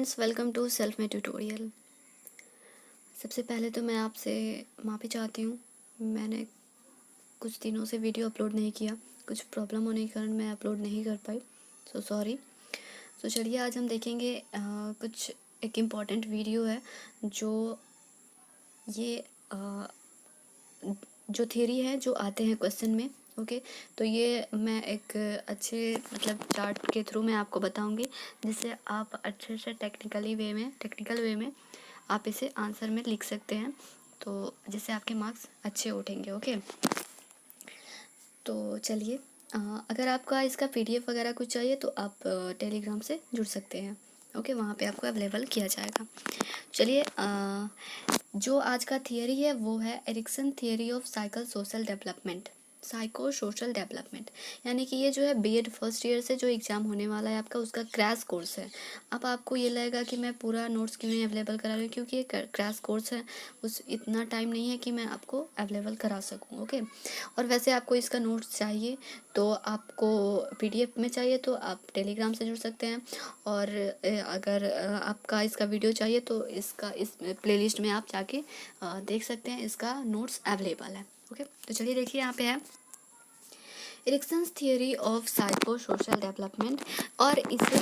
Friends, welcome to self made tutorial. सबसे पहले तो मैं आपसे माफ़ी चाहती हूँ। मैंने कुछ दिनों से वीडियो अपलोड नहीं किया, कुछ प्रॉब्लम होने के कारण मैं अपलोड नहीं कर पाई, सो सॉरी। तो चलिए आज हम देखेंगे कुछ एक इम्पॉर्टेंट वीडियो है जो ये जो थ्योरी है जो आते हैं क्वेश्चन में। ओके, तो ये मैं एक अच्छे चार्ट के थ्रू मैं आपको बताऊंगी, जिससे आप अच्छे से टेक्निकल वे में आप इसे आंसर में लिख सकते हैं, तो जिससे आपके मार्क्स अच्छे उठेंगे। ओके, तो चलिए अगर आपका इसका पीडीएफ वगैरह कुछ चाहिए तो आप टेलीग्राम से जुड़ सकते हैं। ओके, वहाँ पे आपको अवेलेबल किया जाएगा। चलिए जो आज का थियरी है वो है Erikson theory of psycho social development. यानी कि ये जो है बीएड फर्स्ट ईयर से जो एग्ज़ाम होने वाला है आपका, उसका क्रैश कोर्स है। अब आपको ये लगेगा कि मैं पूरा नोट्स क्यों नहीं अवेलेबल करा रही हूँ, क्योंकि ये क्रैश कोर्स है, उस इतना टाइम नहीं है कि मैं आपको अवेलेबल करा सकूँ। ओके, और वैसे आपको इसका नोट्स चाहिए तो आपको पीडीएफ में चाहिए तो आप टेलीग्राम से जुड़ सकते हैं, और अगर आपका इसका वीडियो चाहिए तो इस प्लेलिस्ट में आप जाके देख सकते हैं, इसका नोट्स अवेलेबल है। ओके, तो चलिए देखिए यहाँ पे है Erikson's theory of psycho social development, और इसे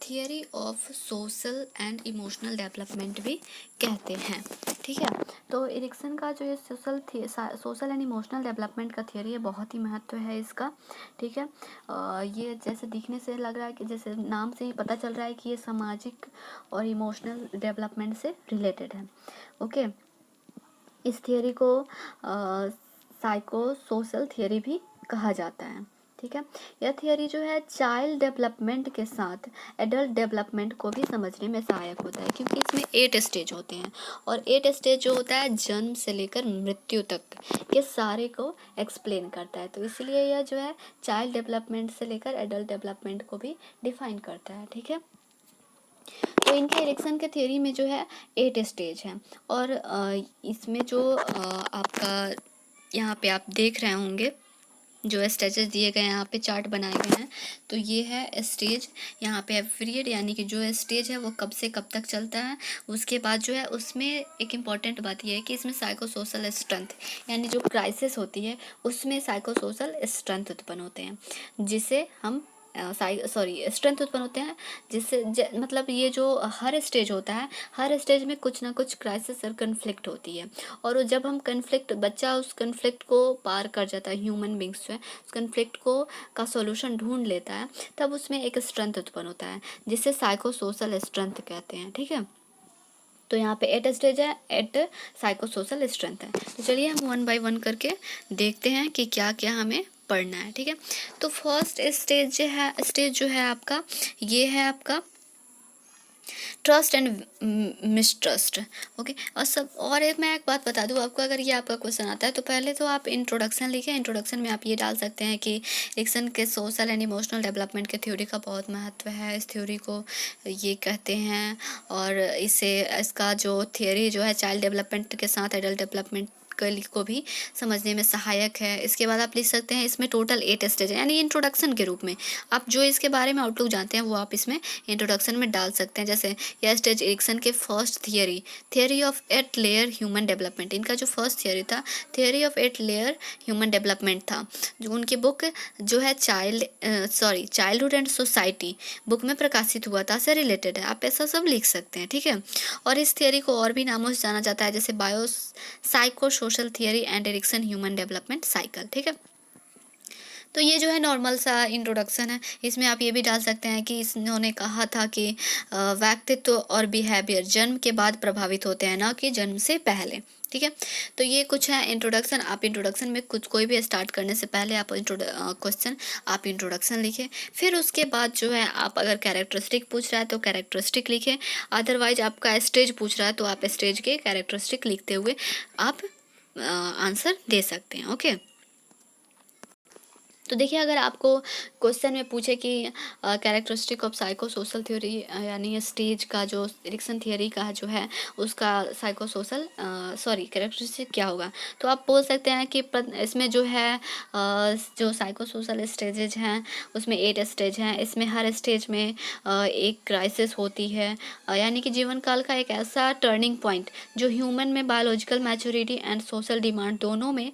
theory of social and emotional development भी कहते हैं। ठीक है, तो एरिक्सन का जो ये सोशल एंड इमोशनल डेवलपमेंट का थियरी है, बहुत ही महत्व है इसका। ठीक है, ये जैसे दिखने से लग रहा है कि जैसे नाम से ही पता चल रहा है कि ये सामाजिक और इमोशनल डेवलपमेंट से रिलेटेड है। ओके, इस थियरी को साइको सोशल थियरी भी कहा जाता है। ठीक है, यह थियरी जो है चाइल्ड डेवलपमेंट के साथ एडल्ट डेवलपमेंट को भी समझने में सहायक होता है, क्योंकि इसमें 8 स्टेज होते हैं, और 8 स्टेज जो होता है जन्म से लेकर मृत्यु तक के सारे को एक्सप्लेन करता है। तो इसलिए यह जो है चाइल्ड डेवलपमेंट से लेकर एडल्ट डेवलपमेंट को भी डिफाइन करता है। ठीक है, तो इनके एरिक्सन के थ्योरी में जो है 8 स्टेज हैं, और इसमें जो आपका यहाँ पे आप देख रहे होंगे जो स्टेजेस दिए गए हैं, यहाँ पे चार्ट बनाए गए हैं। तो ये है स्टेज, यहाँ पे है पीरियड, यानी कि जो स्टेज है वो कब से कब तक चलता है। उसके बाद जो है उसमें एक इम्पॉर्टेंट बात यह है कि इसमें साइको सोशल स्ट्रेंथ, यानी जो क्राइसिस होती है उसमें साइको सोशल स्ट्रेंथ उत्पन्न होते हैं, जिसे हम स्ट्रेंथ उत्पन्न होते हैं, जिससे मतलब ये जो हर स्टेज होता है, हर स्टेज में कुछ ना कुछ क्राइसिस और कन्फ्लिक्ट होती है, और जब हम बच्चा उस कन्फ्लिक्ट को पार कर जाता है, ह्यूमन बींग्स जो है उस कन्फ्लिक्ट को का सॉल्यूशन ढूंढ लेता है, तब उसमें एक स्ट्रेंथ उत्पन्न होता है, जिसे साइको सोशल स्ट्रेंथ कहते हैं। ठीक है, तो यहाँ पे 8 स्टेज है, 8 साइको सोशल स्ट्रेंथ है। तो चलिए हम 1 बाय 1 करके देखते हैं कि क्या क्या हमें पढ़ना है। ठीक है, तो फर्स्ट स्टेज जो है आपका, ये है आपका ट्रस्ट एंड मिसट्रस्ट। ओके, और मैं एक बात बता दूं आपको, अगर ये आपका क्वेश्चन आता है तो पहले तो आप इंट्रोडक्शन लिखें। इंट्रोडक्शन में आप ये डाल सकते हैं कि एरिक्सन के सोशल एंड इमोशनल डेवलपमेंट के थ्योरी का बहुत महत्व है, इस थ्योरी को ये कहते हैं, और इसका जो थ्योरी जो है चाइल्ड डेवलपमेंट के साथ एडल्ट डेवलपमेंट को भी समझने में सहायक है। इसके बाद आप लिख सकते हैं इसमें टोटल 8 स्टेज है, यानी इंट्रोडक्शन के रूप में आप जो इसके बारे में आउटलुक जानते हैं वो आप इसमें इंट्रोडक्शन में डाल सकते हैं। जैसे यह स्टेज एरिक्सन के first theory of 8 layer human development, इनका जो फर्स्ट थियरी था theory of 8 layer human development था, जो उनकी बुक जो है चाइल्डहुड एंड सोसाइटी बुक में प्रकाशित हुआ था, से रिलेटेड है। आप ऐसा सब लिख सकते हैं। ठीक है, और इस थियरी को और भी नामों से जाना जाता है, जैसे bio psycho social theory and Erikson human development cycle. ठीक है, तो ये जो है नॉर्मल सा इंट्रोडक्शन है। इसमें आप ये भी डाल सकते हैं कि इन्होंने कहा था कि व्यक्तित्व और बिहेवियर जन्म के बाद प्रभावित होते हैं, ना कि जन्म से पहले। ठीक है, तो ये कुछ है इंट्रोडक्शन। आप इंट्रोडक्शन में कुछ कोई भी स्टार्ट करने से पहले आप क्वेश्चन आप इंट्रोडक्शन लिखें, फिर उसके बाद जो है आप अगर कैरेक्टरिस्टिक पूछ रहा है तो कैरेक्टरिस्टिक लिखें, अदरवाइज आपका स्टेज पूछ रहा है तो आप स्टेज के कैरेक्टरिस्टिक लिखते हुए आप आंसर दे सकते हैं। ओके, तो देखिए, अगर आपको क्वेश्चन में पूछे कि characteristic of psycho social theory, यानी स्टेज का जो एरिक्सन थियरी का जो है उसका साइको सोशल कैरेक्टरिस्टिक क्या होगा, तो आप बोल सकते हैं कि इसमें जो है जो साइको सोशल स्टेजेज हैं उसमें 8 स्टेज हैं। इसमें हर स्टेज में एक क्राइसिस होती है, यानी कि जीवन काल का एक ऐसा टर्निंग पॉइंट जो ह्यूमन में biological maturity and social demand दोनों में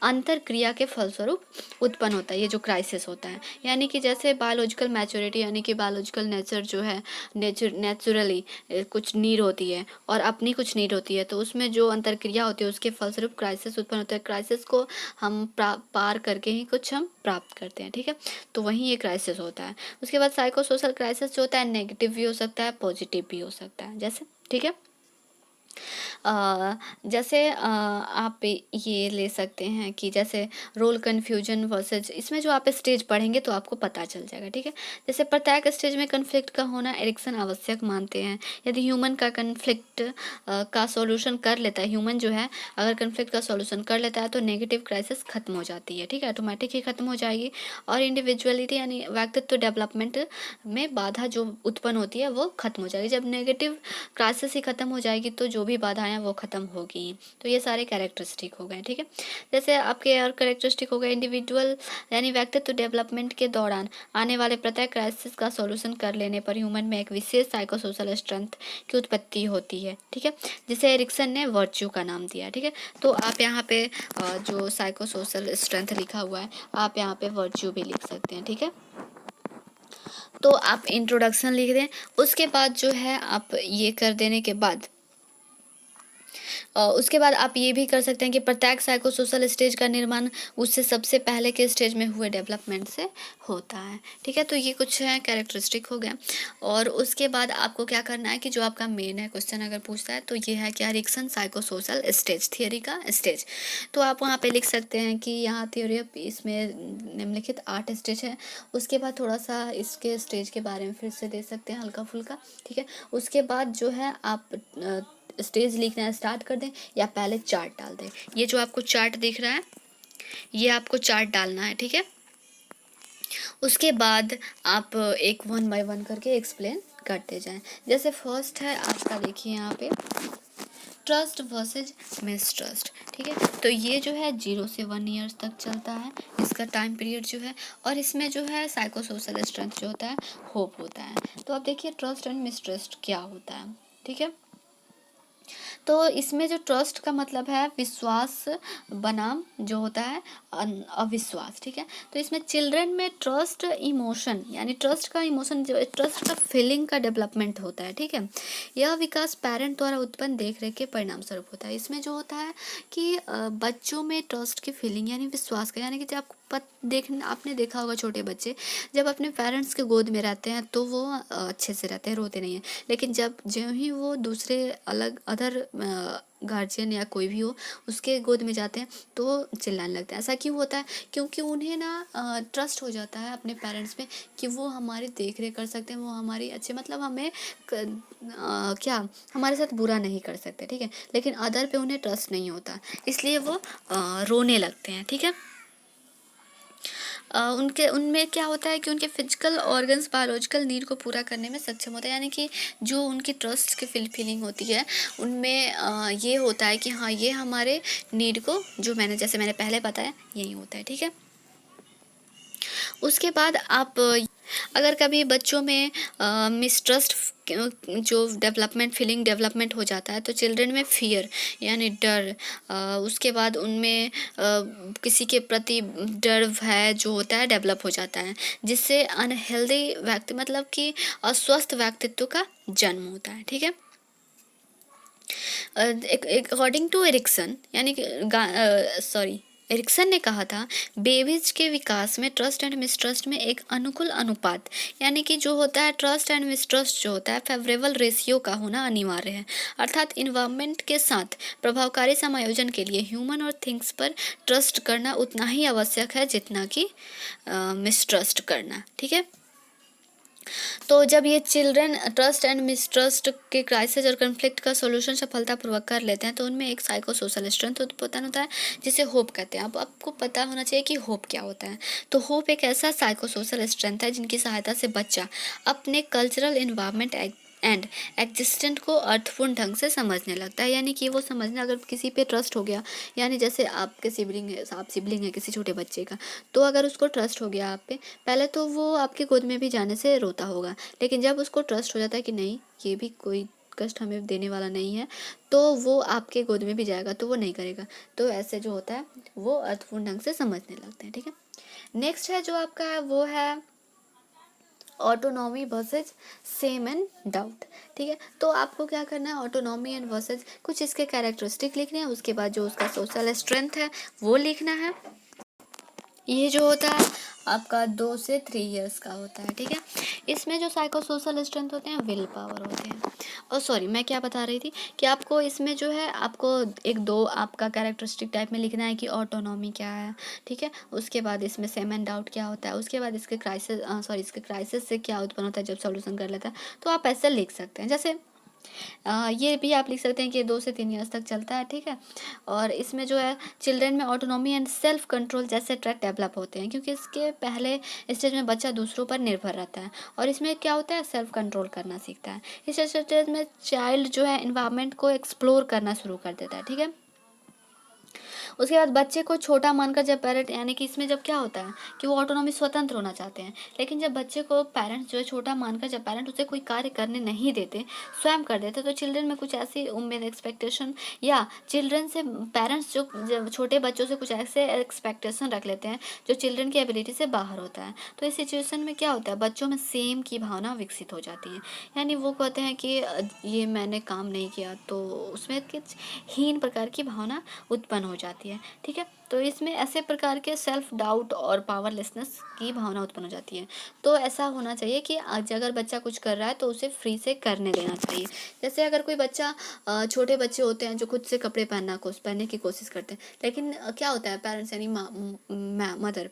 अंतर क्रिया के फलस्वरूप उत्पन्न होता है। ये जो क्राइसिस होता है, यानी कि जैसे बायोलॉजिकल मैच्योरिटी, यानी कि बायोलॉजिकल नेचर जो है, नेचुरली कुछ नीड होती है और अपनी कुछ नीड होती है, तो उसमें जो अंतर क्रिया होती है उसके फलस्वरूप क्राइसिस उत्पन्न होता है। क्राइसिस को हम पार करके ही कुछ हम प्राप्त करते हैं, ठीक है, तो वहीं ये क्राइसिस होता है। उसके बाद साइको सोशल क्राइसिस जो होता है नेगेटिव भी हो सकता है, पॉजिटिव भी हो सकता है, जैसे, ठीक है। जैसे आप ये ले सकते हैं कि जैसे रोल कन्फ्यूजन वर्सेज, इसमें जो आप स्टेज पढ़ेंगे तो आपको पता चल जाएगा, ठीक है। जैसे प्रत्येक स्टेज में कन्फ्लिक्ट का होना एरिक्सन आवश्यक मानते हैं। यदि ह्यूमन का कन्फ्लिक्ट का सॉल्यूशन कर लेता है, ह्यूमन जो है अगर कन्फ्लिक्ट का सॉल्यूशन कर लेता है तो नेगेटिव क्राइसिस खत्म हो जाती है, ठीक है, ऑटोमेटिक ही खत्म हो जाएगी। और इंडिविजुअलिटी यानी व्यक्तित्व डेवलपमेंट में बाधा जो उत्पन्न होती है वो खत्म हो जाएगी। जब नेगेटिव क्राइसिस ही खत्म हो जाएगी तो जो भी बाधाएं हैं वो खत्म होगी। तो ये सारे कैरेक्टरिस्टिक हो गए, ठीक है। जैसे आपके और कैरेक्टरिस्टिक हो गए इंडिविजुअल, यानी व्यक्तित्व डेवलपमेंट के दौरान आने वाले प्रत्येक क्राइसिस का सॉल्यूशन कर लेने पर ह्यूमन में एक विशेष साइको सोशल स्ट्रेंथ की उत्पत्ति होती है, ठीक है, जिसे एरिक्सन ने वर्च्यू का नाम दिया, ठीक है। तो आप यहाँ पे जो साइको सोशल स्ट्रेंथ लिखा हुआ है आप यहाँ पे वर्च्यू भी लिख सकते हैं, ठीक है। तो आप इंट्रोडक्शन लिख दें, उसके बाद जो है आप ये कर देने के बाद उसके बाद आप ये भी कर सकते हैं कि प्रत्येक साइको सोशल स्टेज का निर्माण उससे सबसे पहले के स्टेज में हुए डेवलपमेंट से होता है, ठीक है। तो ये कुछ है कैरेक्टरिस्टिक हो गया। और उसके बाद आपको क्या करना है कि जो आपका मेन है क्वेश्चन अगर पूछता है तो ये है क्या, Erikson psycho social stage theory का स्टेज। तो आप वहाँ पे लिख सकते हैं कि यहाँ थ्योरी इसमें निम्नलिखित 8 स्टेज है। उसके बाद थोड़ा सा इसके स्टेज के बारे में फिर से दे सकते हैं हल्का फुल्का, ठीक है। उसके बाद जो है आप स्टेज लिखना स्टार्ट कर दें या पहले चार्ट डाल दें। ये जो आपको चार्ट दिख रहा है ये आपको चार्ट डालना है, ठीक है। उसके बाद आप एक 1 बाय 1 करके एक्सप्लेन करते जाएं। जैसे फर्स्ट है आपका, देखिए यहाँ पे ट्रस्ट वर्सेज मिसट्रस्ट, ठीक है। तो ये जो है 0 से 1 ईयर्स तक चलता है इसका टाइम पीरियड जो है। और इसमें जो है साइको सोशल स्ट्रेंथ जो होता है होप होता है। तो अब देखिए ट्रस्ट एंड मिसट्रस्ट क्या होता है, ठीक है। तो इसमें जो ट्रस्ट का मतलब है विश्वास बनाम जो होता है अविश्वास, ठीक है। तो इसमें चिल्ड्रन में ट्रस्ट इमोशन, यानी ट्रस्ट का इमोशन जो ट्रस्ट का फीलिंग का डेवलपमेंट होता है, ठीक है। यह विकास पेरेंट द्वारा उत्पन्न देखरेख के परिणाम स्वरूप होता है। इसमें जो होता है कि बच्चों में ट्रस्ट की फीलिंग यानी विश्वास का, यानी कि जब आपने देखा होगा छोटे बच्चे जब अपने पेरेंट्स के गोद में रहते हैं तो वो अच्छे से रहते हैं, रोते नहीं हैं। लेकिन जब जो ही वो दूसरे अलग अदर गार्जियन या कोई भी हो उसके गोद में जाते हैं तो चिल्लाने लगते हैं। ऐसा क्यों होता है? क्योंकि उन्हें ना ट्रस्ट हो जाता है अपने पेरेंट्स पे कि वो हमारी देख रेख कर सकते हैं, वो हमारी अच्छे मतलब हमें क्या हमारे साथ बुरा नहीं कर सकते, ठीक है। लेकिन अदर पे उन्हें ट्रस्ट नहीं होता, इसलिए वो रोने लगते हैं, ठीक है। उनके उनमें क्या होता है कि उनके फिजिकल ऑर्गन्स बायोलॉजिकल नीड को पूरा करने में सक्षम होता है, यानी कि जो उनकी ट्रस्ट की फीलिंग होती है उनमें ये होता है कि हाँ ये हमारे नीड को जो जैसे मैंने पहले बताया यही होता है, ठीक है। उसके बाद आप अगर कभी बच्चों में मिसट्रस्ट जो फीलिंग डेवलपमेंट हो जाता है तो चिल्ड्रन में फियर यानी डर, उसके बाद उनमें किसी के प्रति डर भय जो होता है डेवलप हो जाता है, जिससे अनहेल्दी व्यक्ति मतलब कि अस्वस्थ व्यक्तित्व का जन्म होता है, ठीक है। अकॉर्डिंग टू एरिक्सन यानी एरिक्सन ने कहा था बेबीज के विकास में ट्रस्ट एंड मिसट्रस्ट में एक अनुकूल अनुपात यानी कि जो होता है ट्रस्ट एंड मिसट्रस्ट जो होता है फेवरेबल रेशियो का होना अनिवार्य है। अर्थात इन्वायरमेंट के साथ प्रभावकारी समायोजन के लिए ह्यूमन और थिंग्स पर ट्रस्ट करना उतना ही आवश्यक है जितना कि मिसट्रस्ट करना, ठीक है। तो जब ये चिल्ड्रन ट्रस्ट एंड मिसट्रस्ट के क्राइसिस और कन्फ्लिक्ट का सॉल्यूशन सफलतापूर्वक कर लेते हैं तो उनमें एक साइको सोशल स्ट्रेंथ उत्पन्न होता है जिसे होप कहते हैं। अब आपको पता होना चाहिए कि होप क्या होता है। तो होप एक ऐसा साइको सोशल स्ट्रेंथ है जिनकी सहायता से बच्चा अपने कल्चरल इन्वायरमेंट एंड एग्जिस्टेंट को अर्थपूर्ण ढंग से समझने लगता है। यानी कि वो समझना, अगर किसी पे ट्रस्ट हो गया, यानी जैसे आपके सिबलिंग है, आप सिबलिंग है किसी छोटे बच्चे का, तो अगर उसको ट्रस्ट हो गया आप पे, पहले तो वो आपकी गोद में भी जाने से रोता होगा, लेकिन जब उसको ट्रस्ट हो जाता है कि नहीं, ये भी कोई कष्ट हमें देने वाला नहीं है, तो वो आपके गोद में भी जाएगा, तो वो नहीं करेगा। तो ऐसे जो होता है वो अर्थपूर्ण ढंग से समझने लगते हैं। ठीक है, नेक्स्ट है जो आपका है वो है autonomy versus same and doubt. ठीक है, तो आपको क्या करना है, ऑटोनॉमी एंड वर्सेज कुछ इसके कैरेक्टरिस्टिक लिखने हैं, उसके बाद जो उसका सोशल स्ट्रेंथ है वो लिखना है। ये जो होता है आपका 2 से 3 इयर्स का होता है। ठीक है, इसमें जो साइको सोशल स्ट्रेंथ होते हैं विल पावर होते हैं। और सॉरी, मैं क्या बता रही थी कि आपको इसमें जो है आपको एक दो आपका कैरेक्टरिस्टिक टाइप में लिखना है कि ऑटोनॉमी क्या है। ठीक है, उसके बाद इसमें सेम एंड डाउट क्या होता है, उसके बाद इसके इसके क्राइसिस से क्या उत्पन्न होता है जब सॉल्यूशन कर लेता है। तो आप ऐसे लिख सकते हैं। जैसे ये भी आप लिख सकते हैं कि 2 से 3 ईयर्स तक चलता है। ठीक है, और इसमें जो है चिल्ड्रन में ऑटोनॉमी एंड सेल्फ कंट्रोल जैसे ट्रैट डेवलप होते हैं, क्योंकि इसके पहले स्टेज में बच्चा दूसरों पर निर्भर रहता है, और इसमें क्या होता है, सेल्फ कंट्रोल करना सीखता है। इस स्टेज में चाइल्ड जो है इन्वायरमेंट को एक्सप्लोर करना शुरू कर देता है। ठीक है, उसके बाद बच्चे को छोटा मानकर जब पेरेंट, यानी कि इसमें जब क्या होता है कि वो ऑटोनॉमी स्वतंत्र होना चाहते हैं, लेकिन जब बच्चे को पेरेंट्स जो है छोटा मानकर जब पेरेंट उसे कोई कार्य करने नहीं देते, स्वयं कर देते, तो चिल्ड्रन में कुछ ऐसी उम्मीद, एक्सपेक्टेशन, या चिल्ड्रन से पेरेंट्स जो छोटे बच्चों से कुछ ऐसे एक्सपेक्टेशन रख लेते हैं जो चिल्ड्रन की एबिलिटी से बाहर होता है। तो इस सिचुएशन में क्या होता है, बच्चों में सेम की भावना विकसित हो जाती है। यानी वो कहते हैं कि ये मैंने काम नहीं किया, तो उसमें कुछ हीन प्रकार की भावना उत्पन्न हो जाती है। ठीक है, तो इसमें ऐसे प्रकार के सेल्फ डाउट और पावरलेसनेस की भावना उत्पन्न हो जाती है। तो ऐसा होना चाहिए कि आज अगर बच्चा कुछ कर रहा है तो उसे फ्री से करने देना चाहिए। जैसे अगर कोई बच्चा, छोटे बच्चे होते हैं जो खुद से कपड़े पहनने की कोशिश करते हैं, लेकिन क्या होता है, पेरेंट्स यानी मदर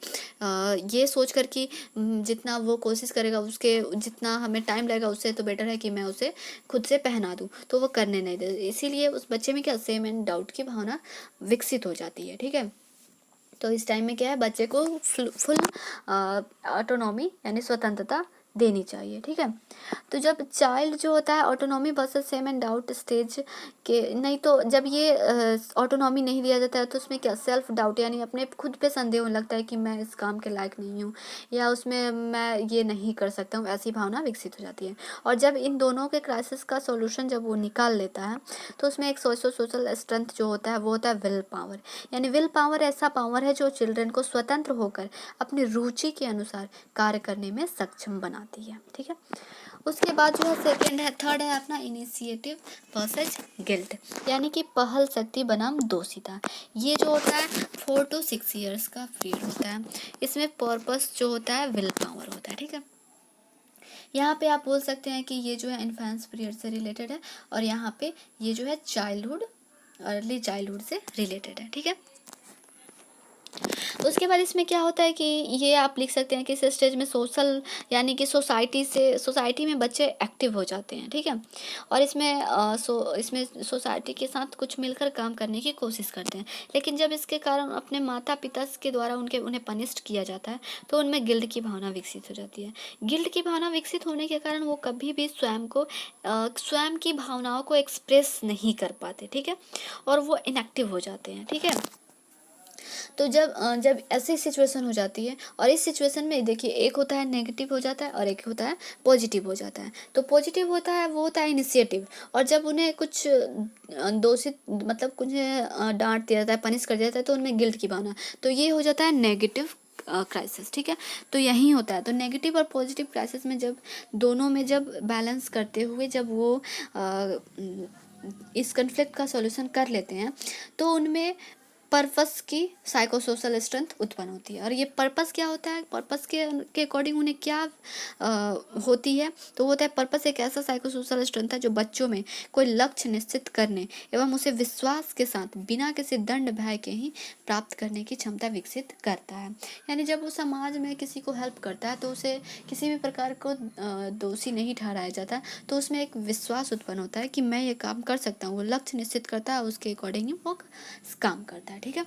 ये सोच कर कि जितना वो कोशिश करेगा, उसके जितना हमें टाइम लगेगा उससे तो बेटर है कि मैं उसे खुद से पहना दूँ, तो वो करने नहीं दे। इसीलिए उस बच्चे में क्या सेम एंड डाउट की भावना विकसित हो जाती है। ठीक है, तो इस टाइम में क्या है, बच्चे को फुल ऑटोनॉमी यानी स्वतंत्रता देनी चाहिए। ठीक है, तो जब चाइल्ड जो होता है autonomy versus same and doubt stage के, नहीं तो जब ये ऑटोनॉमी नहीं दिया जाता है तो उसमें क्या सेल्फ डाउट, यानी अपने खुद पे संदेह होने लगता है कि मैं इस काम के लायक नहीं हूँ, या उसमें मैं ये नहीं कर सकता हूँ, ऐसी भावना विकसित हो जाती है। और जब इन दोनों के क्राइसिस का सॉल्यूशन जब वो निकाल लेता है तो उसमें एक सोशल स्ट्रेंथ जो होता है वो होता है विल पावर। यानी विल पावर ऐसा पावर है जो चिल्ड्रन को स्वतंत्र होकर अपनी रुचि के अनुसार कार्य करने में सक्षम बनाती है। ठीक है, उसके बाद जो है सेकंड है, थर्ड है अपना इनिशिएटिव वर्सेस गिल्ट, यानी कि पहल शक्ति बनाम दोषिता। ये जो होता है 4 to 6 ईयर्स का पीरियड होता है। इसमें पर्पस जो होता है विल पावर होता है। ठीक है, यहाँ पे आप बोल सकते हैं कि ये जो है इन्फेंस पीरियड से रिलेटेड है, और यहाँ पे ये जो है चाइल्डहुड, अर्ली चाइल्डहुड से रिलेटेड है। ठीक है, उसके बाद इसमें क्या होता है कि ये आप लिख सकते हैं कि इस स्टेज में सोशल, यानी कि सोसाइटी में बच्चे एक्टिव हो जाते हैं। ठीक है, और इसमें सोसाइटी के साथ कुछ मिलकर काम करने की कोशिश करते हैं, लेकिन जब इसके कारण अपने माता पिता के द्वारा उन्हें पनिश्ड किया जाता है तो उनमें गिल्ट की भावना विकसित हो जाती है। गिल्ट की भावना विकसित होने के कारण वो कभी भी स्वयं की भावनाओं को एक्सप्रेस नहीं कर पाते। ठीक है, और वो इनएक्टिव हो जाते हैं। ठीक है, तो जब ऐसी सिचुएशन हो जाती है, और इस सिचुएशन में देखिए एक होता है नेगेटिव हो जाता है और एक होता है पॉजिटिव हो जाता है। तो पॉजिटिव होता है वो होता है इनिशिएटिव, और जब उन्हें कुछ दोषित मतलब कुछ डांट दिया जाता है, पनिश कर दिया जाता है, तो उनमें गिल्ट की भावना, तो ये हो जाता है नेगेटिव क्राइसिस। ठीक है, तो यही होता है। तो नेगेटिव और पॉजिटिव क्राइसिस में जब दोनों में जब बैलेंस करते हुए जब वो इस कन्फ्लिक्ट का सॉल्यूशन कर लेते हैं तो उनमें पर्पस की साइकोसोशल स्ट्रेंथ उत्पन्न होती है। और ये पर्पस क्या होता है, पर्पस के अकॉर्डिंग उन्हें क्या होती है, तो होता है पर्पस एक ऐसा साइकोसोशल स्ट्रेंथ है जो बच्चों में कोई लक्ष्य निश्चित करने एवं उसे विश्वास के साथ बिना किसी दंड भय के ही प्राप्त करने की क्षमता विकसित करता है। यानी जब वो समाज में किसी को हेल्प करता है तो उसे किसी भी प्रकार को दोषी नहीं ठहराया जाता, तो उसमें एक विश्वास उत्पन्न होता है कि मैं ये काम कर सकता हूँ। वो लक्ष्य निश्चित करता है, उसके अकॉर्डिंग ही वो काम करता है। ठीक है,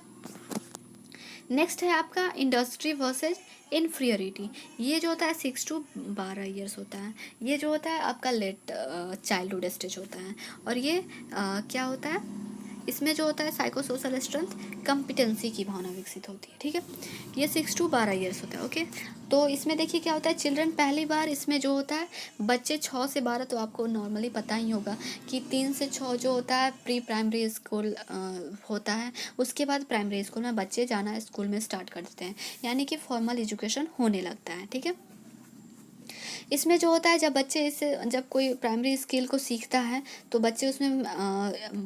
नेक्स्ट है आपका इंडस्ट्री वर्सेज इन्फीरियरिटी। ये जो होता है 6 to 12 ईयर्स होता है। ये जो होता है आपका लेट चाइल्डहुड स्टेज होता है। और ये क्या होता है, इसमें जो होता है साइकोसोशल स्ट्रेंथ कॉम्पिटेंसी की भावना विकसित होती है। ठीक है, ये 6 to 12 ईयर्स होता है। ओके, तो इसमें देखिए क्या होता है, चिल्ड्रन पहली बार इसमें जो होता है बच्चे 6 से 12, तो आपको नॉर्मली पता ही होगा कि 3 से 6 जो होता है प्री प्राइमरी स्कूल होता है। उसके बाद प्राइमरी स्कूल में बच्चे जाना स्कूल में स्टार्ट कर देते हैं, यानी कि फॉर्मल एजुकेशन होने लगता है। ठीक है, इसमें जो होता है जब कोई प्राइमरी स्किल को सीखता है तो बच्चे उसमें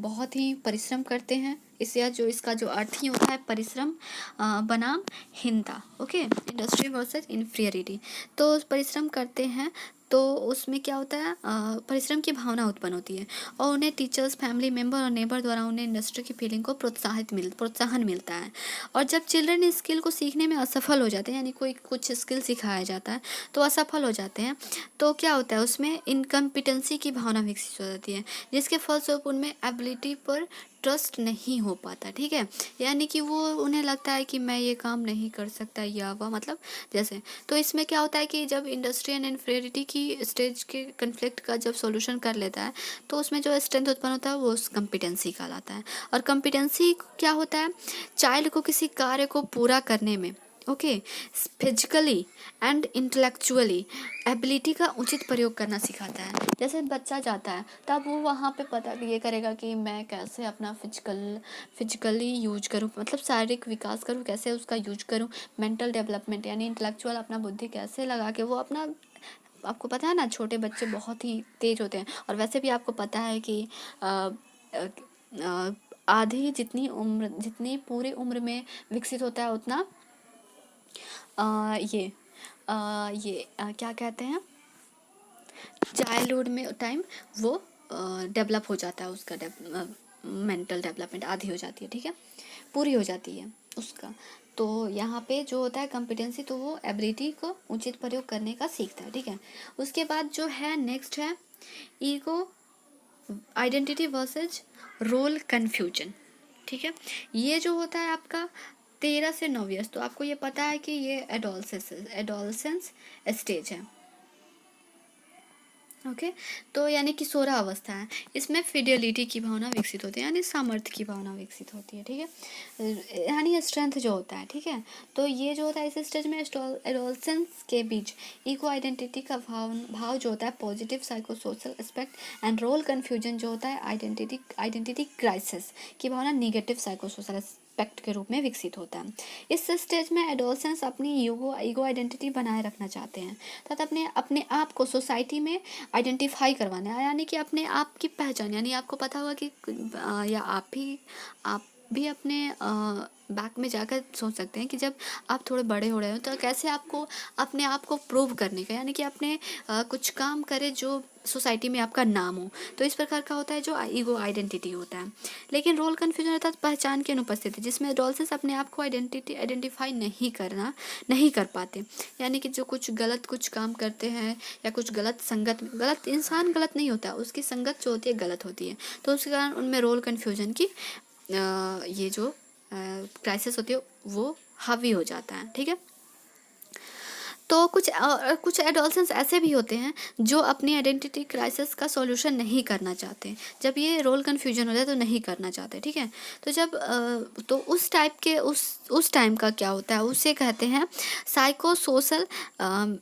बहुत ही परिश्रम करते हैं। इसका जो अर्थ ही होता है परिश्रम बनाम हीनता। ओके, इंडस्ट्री वर्सेस इन्फीरियरिटी, तो परिश्रम करते हैं तो उसमें क्या होता है, परिश्रम की भावना उत्पन्न होती है और उन्हें टीचर्स, फैमिली मेम्बर और नेबर द्वारा उन्हें इंडस्ट्री की फीलिंग को प्रोत्साहन मिलता है। और जब चिल्ड्रन इस स्किल को सीखने में असफल हो जाते हैं, यानी कोई कुछ स्किल सिखाया जाता है तो असफल हो जाते हैं, तो क्या होता है उसमें इनकम्पिटेंसी की भावना विकसित हो जाती है, जिसके फलस्वरूप उनमें एबिलिटी पर ट्रस्ट नहीं हो पाता। ठीक है, यानी कि उन्हें लगता है कि मैं ये काम नहीं कर सकता, या वह मतलब जैसे, तो इसमें क्या होता है कि जब इंडस्ट्री एंड इन्फीरियरिटी की स्टेज के कन्फ्लिक्ट का जब सॉल्यूशन कर लेता है तो उसमें जो स्ट्रेंथ उत्पन्न होता है वो उस कॉम्पिटेंसी कहलाता है। और कॉम्पिटेंसी क्या होता है, चाइल्ड को किसी कार्य को पूरा करने में okay physically and intellectually ability का उचित प्रयोग करना सिखाता है। जैसे बच्चा जाता है तब वो वहाँ पे पता ये करेगा कि मैं कैसे अपना फिजिकली यूज करूँ, मतलब शारीरिक विकास करूँ, कैसे उसका यूज करूँ, मेंटल डेवलपमेंट यानी इंटेलेक्चुअल अपना बुद्धि कैसे लगा के वो अपना, आपको पता है ना छोटे बच्चे बहुत ही तेज होते हैं। और वैसे भी आपको पता है कि आधी जितनी पूरी उम्र में विकसित होता है उतना क्या कहते हैं, चाइल्डहुड में टाइम वो डेवलप हो जाता है, उसका मेंटल डेवलपमेंट आधी हो जाती है। ठीक है, पूरी हो जाती है उसका। तो यहाँ पे जो होता है कॉम्पिटेंसी, तो वो एबिलिटी को उचित प्रयोग करने का सीखता है। ठीक है, उसके बाद जो है नेक्स्ट है ego identity versus role confusion. ठीक है, ये जो होता है आपका 13 से 9 ईयर्स, तो आपको ये पता है कि ये एडोलसेंस स्टेज है। ओके, तो यानी किशोरा अवस्था है। इसमें फिडेलिटी की भावना विकसित होती है, यानी सामर्थ्य की भावना विकसित होती है। ठीक है, यानी स्ट्रेंथ जो होता है। ठीक है, तो ये जो होता है इस स्टेज में एडोलसेंस के बीच ईगो आइडेंटिटी का भाव जो होता है positive psychosocial aspect and role confusion जो होता है आइडेंटिटी क्राइसिस की भावना निगेटिव साइकोसोशल एस्पेक्ट के रूप में विकसित होता है। इस स्टेज में एडोलसेंस अपनी ईगो आइडेंटिटी बनाए रखना चाहते हैं तथा अपने आप को सोसाइटी में आइडेंटिफाई करवाना है, यानी कि अपने आप की पहचान, यानी आपको पता होगा कि या आप भी अपने बैक में जाकर सोच सकते हैं कि जब आप थोड़े बड़े हो रहे हो तो कैसे आपको अपने आप को प्रूव करने का, यानी कि अपने कुछ काम करे जो सोसाइटी में आपका नाम हो। तो इस प्रकार का होता है जो ईगो आइडेंटिटी होता है। लेकिन रोल कन्फ्यूजन अर्थात पहचान की अनुपस्थिति, जिसमें एडोलसेंस अपने आप को आइडेंटिफाई नहीं कर पाते, यानी कि जो कुछ काम करते हैं या कुछ गलत इंसान गलत नहीं होता, उसकी संगत जो होती है गलत होती है, तो उसके कारण उनमें रोल कन्फ्यूजन की ये जो क्राइसिस होती है वो हावी हो जाता है। ठीक है, तो कुछ एडोलसेंस ऐसे भी होते हैं जो अपनी आइडेंटिटी क्राइसिस का सॉल्यूशन नहीं करना चाहते। जब ये रोल कन्फ्यूजन हो जाए तो नहीं करना चाहते। ठीक है, तो जब तो उस टाइप के उस टाइम का क्या होता है, उसे कहते हैं साइको सोशल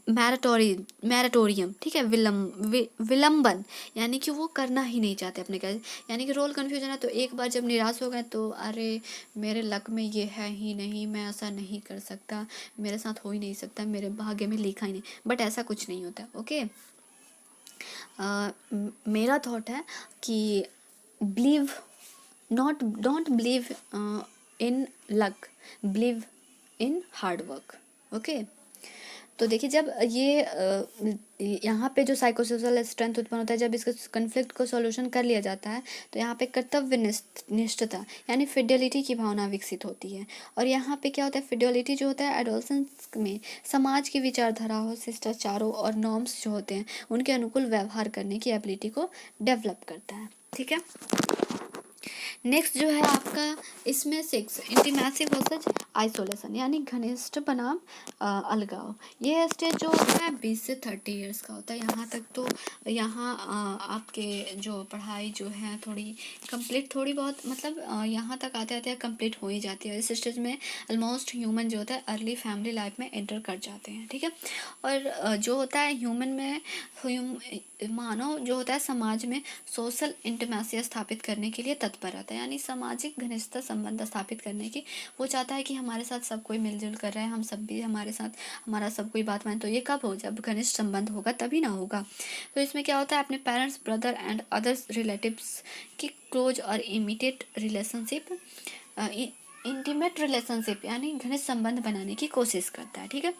मैराटोरियम। ठीक है, विलंबन, यानी कि वो करना ही नहीं चाहते अपने का, यानी कि रोल कन्फ्यूजन है तो एक बार जब निराश हो गए तो अरे मेरे लक में ये है ही नहीं, मैं ऐसा नहीं कर सकता, मेरे साथ हो ही नहीं सकता, मेरे भाग्य में लिखा ही नहीं। बट ऐसा कुछ नहीं होता। ओके, मेरा थॉट है कि believe not don't believe in luck, believe in hard work. Okay, तो देखिए जब ये यहाँ पे जो साइकोसोशल स्ट्रेंथ उत्पन्न होता है, जब इसके कन्फ्लिक्ट को सॉल्यूशन कर लिया जाता है, तो यहाँ पे कर्तव्य निष्ठता यानी फिडेलिटी की भावना विकसित होती है। और यहाँ पे क्या होता है, फिडेलिटी जो होता है एडोलसेंस में समाज की विचारधाराओं, शिष्टाचारों और नॉर्म्स जो होते हैं उनके अनुकूल व्यवहार करने की एबिलिटी को डेवलप करता है। ठीक है, नेक्स्ट जो है आपका इसमें 6 इंटीमेसी वर्सेज आइसोलेशन यानी घनिष्ठ बनाम अलगाव। ये स्टेज जो होता है 20 से 30 इयर्स का होता है। यहाँ तक तो यहाँ आपके जो पढ़ाई जो है थोड़ी कंप्लीट, थोड़ी बहुत मतलब यहाँ तक आते आते कंप्लीट हो ही जाती है। इस स्टेज में ऑलमोस्ट ह्यूमन जो होता है अर्ली फैमिली लाइफ में एंटर कर जाते हैं। ठीक है, और जो होता है ह्यूमन में मानव जो होता है समाज में सोशल इंटीमेसी स्थापित करने के लिए तत्पर रहता है, यानी सामाजिक घनिष्ठता संबंध स्थापित करने की वो चाहता है कि हमारे साथ सब कोई मिलजुल कर रहे हैं, हम सब भी हमारे साथ, हमारा सब कोई बात माने। तो ये कब हो, जब घनिष्ठ संबंध होगा तभी ना होगा। तो इसमें क्या होता है, अपने parents, brother and others relatives की क्लोज और इमीडिएट रिलेशनशिप, इंटीमेट रिलेशनशिप यानी घनिष्ठ संबंध बनाने की कोशिश करता है। ठीक है,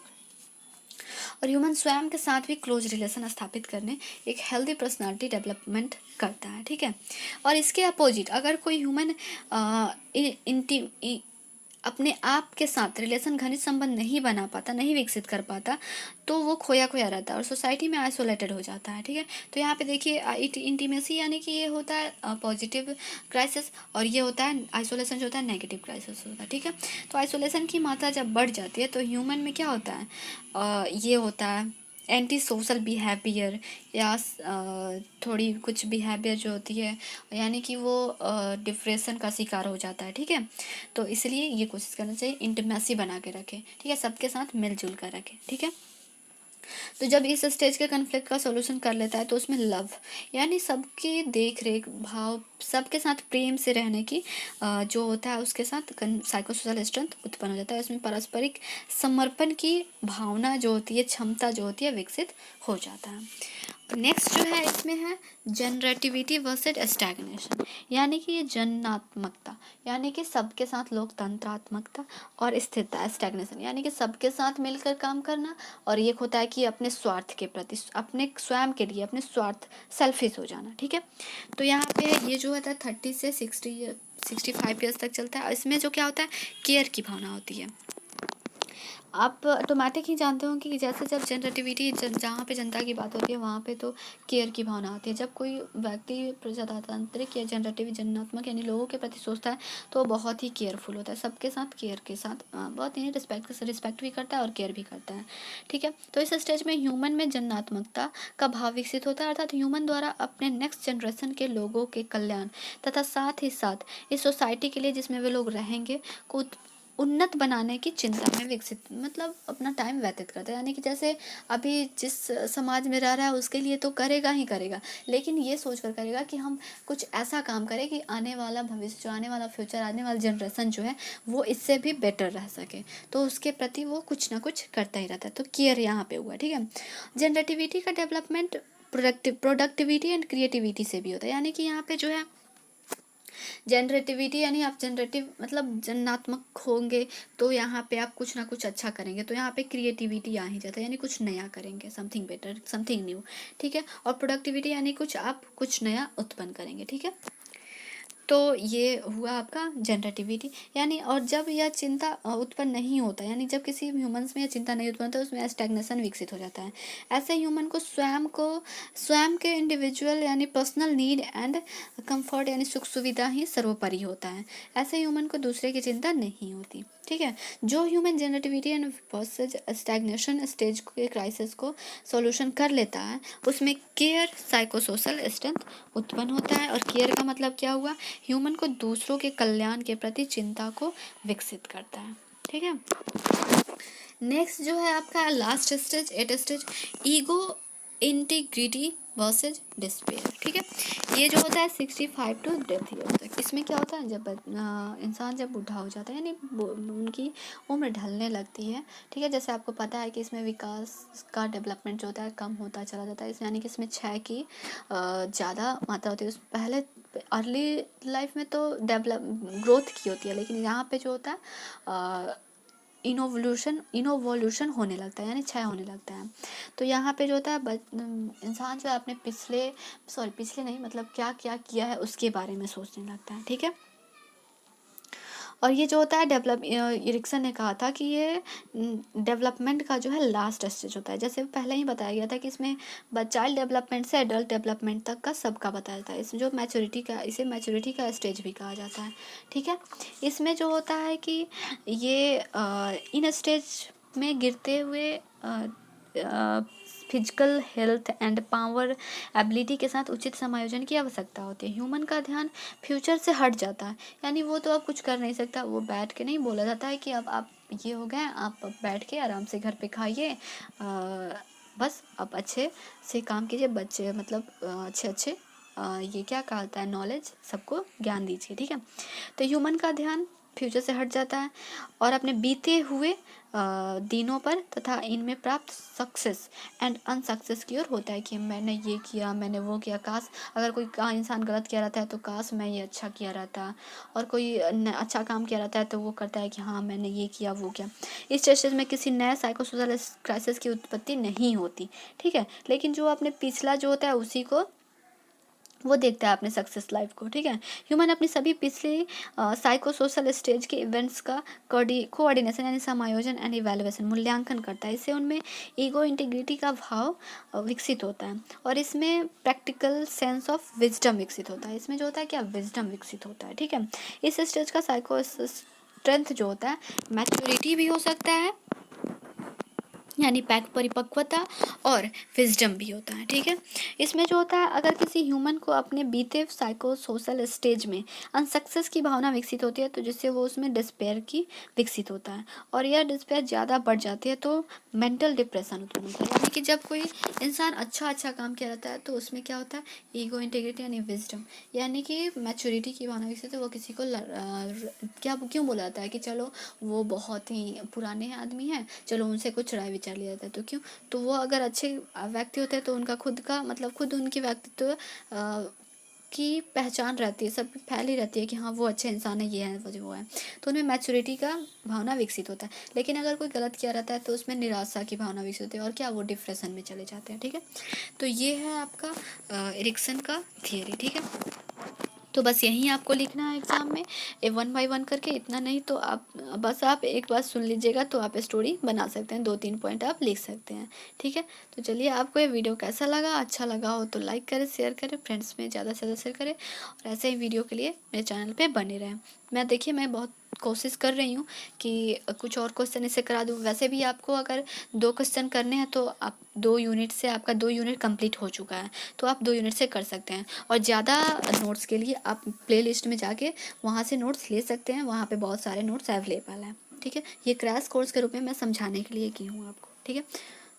और ह्यूमन स्वयं के साथ भी क्लोज रिलेशन स्थापित करने एक हेल्दी पर्सनालिटी डेवलपमेंट करता है। ठीक है, और इसके अपोजिट अगर कोई ह्यूमन अपने आप के साथ रिलेशन, घनिष्ठ संबंध नहीं बना पाता, नहीं विकसित कर पाता, तो वो खोया खोया रहता है और सोसाइटी में आइसोलेटेड हो जाता है। ठीक है, तो यहाँ पे देखिए इंटीमेसी यानी कि ये होता है पॉजिटिव क्राइसिस, और ये होता है आइसोलेशन जो होता है नेगेटिव क्राइसिस होता है। ठीक है, तो आइसोलेशन की मात्रा जब बढ़ जाती है तो ह्यूमन में क्या होता है, ये होता है एंटी सोशल बिहेवियर या थोड़ी कुछ बिहेवियर जो होती है, यानी कि वो डिप्रेशन का शिकार हो जाता है। ठीक है, तो इसलिए ये कोशिश करना चाहिए इंटीमेसी बना के रखें। ठीक है, सबके साथ मिलजुल कर रखें। ठीक है, तो जब इस स्टेज के कन्फ्लिक्ट का सॉल्यूशन कर लेता है तो उसमें लव यानी सबकी देख रेख भाव, सबके साथ प्रेम से रहने की जो होता है उसके साथ साइकोसोशल स्ट्रेंथ उत्पन्न हो जाता है। उसमें पारस्परिक समर्पण की भावना जो होती है, क्षमता जो होती है विकसित हो जाता है। नेक्स्ट जो है इसमें है जनरेटिविटी वर्सेस स्टैग्नेशन, यानी कि ये जनात्मकता यानी कि सबके साथ लोकतंत्रात्मकता और स्थिरता, स्टैग्नेशन यानी कि सबके साथ मिलकर काम करना, और ये होता है कि अपने स्वार्थ के प्रति, अपने स्वयं के लिए, अपने स्वार्थ, सेल्फिश हो जाना। ठीक है, तो यहाँ पे ये जो होता है 30 से 65 ईयर्स तक चलता है। इसमें जो क्या होता है, केयर की भावना होती है। आप ऑटोमेटिक ही जानते हो कि जैसे जब जनरेटिविटी, जहाँ पे जनता की बात होती है वहाँ पे तो केयर की भावना आती है। जब कोई व्यक्ति प्रजातांत्रिक या जनरेटिव, जननात्मक यानी लोगों के प्रति सोचता है तो वो बहुत ही केयरफुल होता है, सबके साथ केयर के साथ बहुत ही रिस्पेक्ट भी करता है और केयर भी करता है। ठीक है, तो इस स्टेज में ह्यूमन में जननात्मकता का भाव विकसित होता है, अर्थात ह्यूमन द्वारा अपने नेक्स्ट जनरेशन के लोगों के कल्याण तथा साथ ही साथ इस सोसाइटी के लिए जिसमें वे लोग रहेंगे को उन्नत बनाने की चिंता में विकसित, मतलब अपना टाइम व्यतीत करता है। यानी कि जैसे अभी जिस समाज में रह रहा है उसके लिए तो करेगा ही करेगा, लेकिन ये सोच कर करेगा कि हम कुछ ऐसा काम करें कि आने वाला भविष्य, जो आने वाला फ्यूचर, आने वाला जनरेशन जो है वो इससे भी बेटर रह सके, तो उसके प्रति वो कुछ ना कुछ करता ही रहता है। तो केयर यहाँ पे हुआ। ठीक है, जनरेटिविटी का डेवलपमेंट प्रोडक्टिविटी एंड क्रिएटिविटी से भी होता है, यानी कि यहाँ पे जो है जनरेटिविटी यानी आप जनरेटिव मतलब जन्नात्मक होंगे तो यहाँ पे आप कुछ ना कुछ अच्छा करेंगे, तो यहाँ पे क्रिएटिविटी आ ही जाता है, यानी कुछ नया करेंगे, समथिंग बेटर, समथिंग न्यू। ठीक है, और प्रोडक्टिविटी यानी कुछ आप कुछ नया उत्पन्न करेंगे। ठीक है, तो ये हुआ आपका जनरेटिविटी यानी, और जब यह चिंता उत्पन्न नहीं होता, यानी जब किसी ह्यूमंस में यह चिंता नहीं उत्पन्न होता, उसमें स्टैग्नेशन विकसित हो जाता है। ऐसे ह्यूमन को स्वयं के इंडिविजुअल यानी पर्सनल नीड एंड कंफर्ट यानी सुख सुविधा ही सर्वोपरि होता है। ऐसे ह्यूमन को दूसरे की चिंता नहीं होती। ठीक है, जो human generativity and stagnation stage के क्राइसिस को सॉल्यूशन कर लेता है उसमें केयर साइकोसोशल स्ट्रेंथ उत्पन्न होता है। और केयर का मतलब क्या हुआ, ह्यूमन को दूसरों के कल्याण के प्रति चिंता को विकसित करता है। ठीक है, नेक्स्ट जो है आपका last stage 8 stage ego integrity versus despair. ठीक है, ये जो होता है 65 टू डेथ ईयर तक। इसमें क्या होता है, जब इंसान जब बूढ़ा हो जाता है, यानी उनकी उम्र ढलने लगती है। ठीक है, जैसे आपको पता है कि इसमें विकास का डेवलपमेंट जो होता है कम होता चला जाता है। यानी कि इसमें 6 की ज़्यादा मात्रा होती है। उस पहले अर्ली लाइफ में तो डेवलप ग्रोथ की होती है, लेकिन यहाँ पे जो होता है इनोवोल्यूशन होने लगता है, यानी क्षय होने लगता है। तो यहाँ पे जो होता है इंसान जो है अपने पिछले नहीं, मतलब क्या क्या किया है उसके बारे में सोचने लगता है। ठीक है, और ये जो होता है इरिक्सन ने कहा था कि ये डेवलपमेंट का जो है लास्ट स्टेज होता है। जैसे पहले ही बताया गया था कि इसमें चाइल्ड डेवलपमेंट से एडल्ट डेवलपमेंट तक का सबका बताया था। इसमें जो इसे मैच्योरिटी का स्टेज भी कहा जाता है। ठीक है, इसमें जो होता है कि ये इन स्टेज में गिरते हुए physical health and power ability के साथ उचित समायोजन की आवश्यकता होती है। ह्यूमन का ध्यान फ्यूचर से हट जाता है, यानी वो तो अब कुछ कर नहीं सकता। वो बैठ के नहीं बोला जाता है कि अब आप ये हो गए, आप अब बैठ के आराम से घर पे खाइए, बस आप अच्छे से काम कीजिए, बच्चे मतलब अच्छे ये क्या कहता है नॉलेज सबको ज्ञान दीजिए। ठीक है, तो ह्यूमन का ध्यान फ्यूचर से हट जाता है और अपने बीते हुए दिनों पर तथा इनमें प्राप्त सक्सेस एंड अनसक्सेस की ओर होता है कि मैंने ये किया, मैंने वो किया, काश अगर कोई इंसान गलत किया रहता है तो काश मैं ये अच्छा किया रहता, और कोई अच्छा काम किया रहता है तो वो करता है कि हाँ मैंने ये किया वो किया। इस स्टेज में किसी नए साइकोसोशल क्राइसिस की उत्पत्ति नहीं होती। ठीक है, लेकिन जो अपने पिछला जो होता है उसी को वो देखता है अपने सक्सेस लाइफ को। ठीक है, ह्यूमन अपनी सभी पिछले साइको सोशल स्टेज के इवेंट्स का कोऑर्डिनेशन यानी समायोजन एंड इवैल्यूएशन मूल्यांकन करता है। इससे उनमें ईगो इंटीग्रिटी का भाव विकसित होता है और इसमें प्रैक्टिकल सेंस ऑफ विजडम विकसित होता है। इसमें जो होता है क्या, विजडम विकसित होता है। ठीक है, इस स्टेज का साइको स्ट्रेंथ जो होता है मैच्योरिटी भी हो सकता है, यानी परिपक्वता, और विजडम भी होता है। ठीक है, इसमें जो होता है अगर किसी ह्यूमन को अपने बीते साइको सोशल स्टेज में अनसक्सेस की भावना विकसित होती है तो जिससे वो उसमें डिस्पेयर की विकसित होता है, और यह डिस्पेयर ज़्यादा बढ़ जाती है तो मेंटल डिप्रेशन उत्पन्न होता है। यानी कि जब कोई इंसान अच्छा काम किया रहता है तो उसमें क्या होता है, ईगो इंटीग्रिटी यानी विजडम, यानी कि मैच्योरिटी की भावना विकसित है। वो किसी को क्या क्यों बोला जाता है कि चलो वो बहुत ही पुराने आदमी हैं, चलो उनसे कुछ राय विचार लिया जाता है। तो क्यों, तो वो अगर अच्छे व्यक्ति होते हैं तो उनका खुद का मतलब खुद उनकी व्यक्तित्व की पहचान रहती है, सब फैली रहती है कि हाँ वो अच्छे इंसान है, ये है वो है, तो उनमें मैच्योरिटी का भावना विकसित होता है। लेकिन अगर कोई गलत किया रहता है तो उसमें निराशा की भावना विकसित होती है और क्या, वो डिप्रेशन में चले जाते हैं। ठीक है, तो ये है आपका एरिक्सन का थियरी। ठीक है, तो बस यही आपको लिखना है एग्ज़ाम में, 1 बाय 1 करके, इतना नहीं तो आप एक बार सुन लीजिएगा तो आप स्टोरी बना सकते हैं, 2-3 पॉइंट आप लिख सकते हैं। ठीक है, तो चलिए आपको ये वीडियो कैसा लगा, अच्छा लगा हो तो लाइक करें, शेयर करें, फ्रेंड्स में ज़्यादा से ज़्यादा शेयर करें, और ऐसे ही वीडियो के लिए मेरे चैनल पर बने रहें। मैं बहुत कोशिश कर रही हूँ कि कुछ और क्वेश्चन इसे करा दूँ। वैसे भी आपको अगर 2 क्वेश्चन करने हैं तो आप 2 यूनिट से आपका 2 यूनिट कंप्लीट हो चुका है, तो आप 2 यूनिट से कर सकते हैं। और ज़्यादा नोट्स के लिए आप प्लेलिस्ट में जाके वहाँ से नोट्स ले सकते हैं, वहाँ पे बहुत सारे नोट्स अवेलेबल हैं। ठीक है, ये क्रैश कोर्स के रूप में मैं समझाने के लिए की हूँ आपको। ठीक है,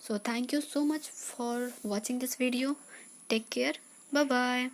so thank you so much for watching this video, take care, bye bye.